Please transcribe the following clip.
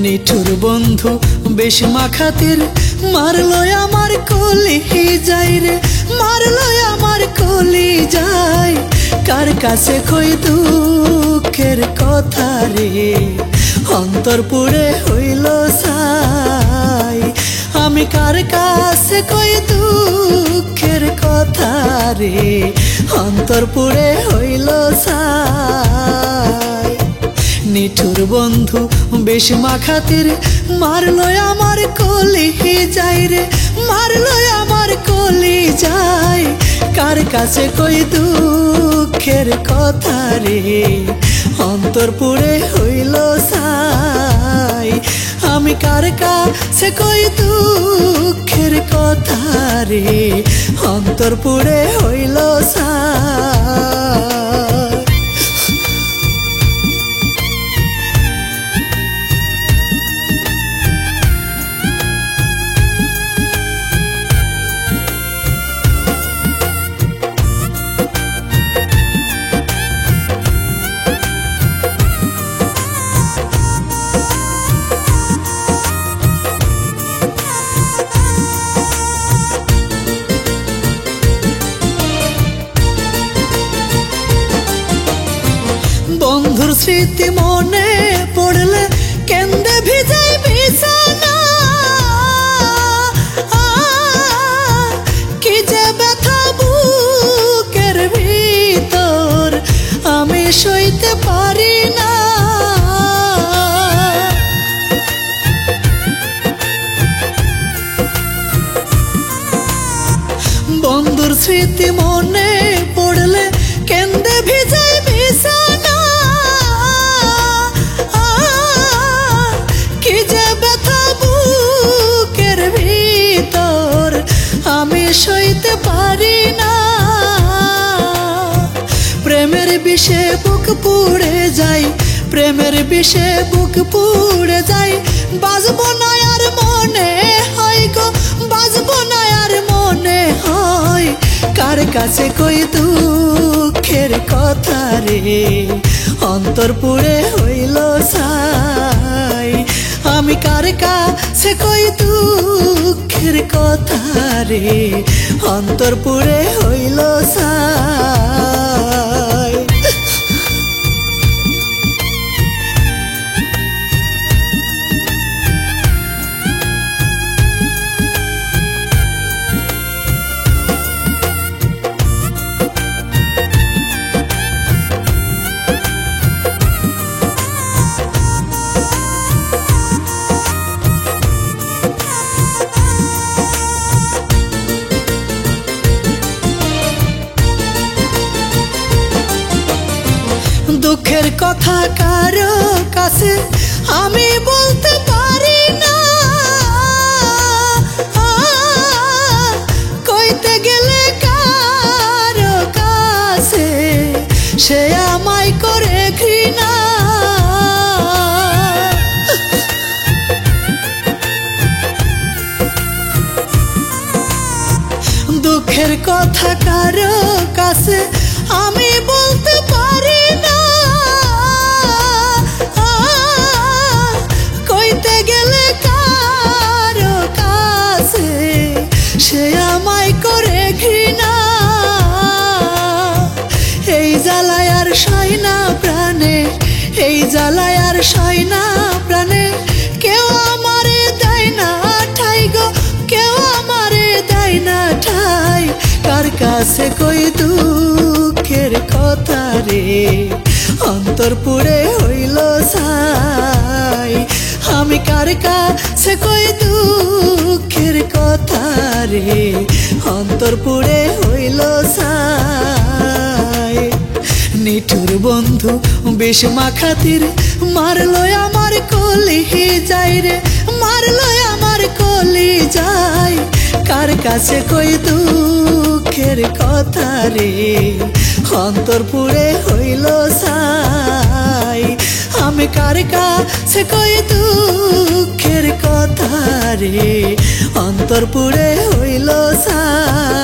নিঠুর বন্ধু বেশ মাখাতির মারলো আমার কলি যাই রে, মারলো আমার কলি যাই। কার কাছে কই দুঃখের কথা রে, অন্তর পুড়ে হইল ছাই। আমি কার কাছে কই দুঃখের কথা রে, অন্তর পুড়ে হইল ছাই। নিঠুর বন্ধু বেশ মাখাতির মারলো আমার কলি যাই রে, মারলো আমার কলি যাই। কার কাছে কই দুঃখের কথা রে, অন্তর পুড়ে হইল ছাই। আমি কার কাছে কই দুঃখের কথা রে, অন্তর পুড়ে হইল ছাই। বন্ধুর স্মৃতি মনে পড়লে কেন্দে ভিজাই বিছানা, কি যে ব্যথা বুকের ভিতর আমি সইতে পারি না। বন্ধুর স্মৃতি মনে পড়লে কেন্দে ভিজাই বিছানা, কি যে ব্যথা বুকের ভিতর আমি সইতে পারি না। প্রেমের বিষে বুক পুড়ে যায়, প্রেমের বিষে বুক পুড়ে যায়। বাজবো না আর মনে হয় গো, বাজবো না আর মনে হয়। কার কাছে কই দুঃখের কথা রে, অন্তর পুড়ে হইল ছাই। আমি কার কাছে কই দুঃখের কথা রে, অন্তর পুড়ে হইল ছাই। দুঃখের কথা কারো কাছে আমি বলতে পারি না, কইতে গেলে কারো কাছে সে আমায় করে ঘৃণা। দুঃখের কথা কারো কাছে আমি বলতে পারি না, কইতে গেলে কারো কাছে সে আমায় করে ঘৃণা। এই জ্বালায় আর সয় না প্রাণে, এই জ্বালায় আর সয় না প্রাণে। কেউ আমারে দেয় না ঠাই গো, কেউ আমারে দেয় না ঠাই। কার কাছে কই দুঃখের কথা রে, অন্তর পুড়ে হইল ছাই। আমি কার কাছে কই দুঃখের কথা রে, অন্তর পুড়ে হইল ছাই। নিঠুর বন্ধু বেশ মাখাতির মারলো আমার কলি যাই রে, মারলো আমার কলি যাই। কার কাছে কই দুঃখের কথা রে, অন্তর পুড়ে হইল ছাই। আমি কার কাছে কই দুঃখের কথা রে, অন্তর পুড়ে হইল ছাই।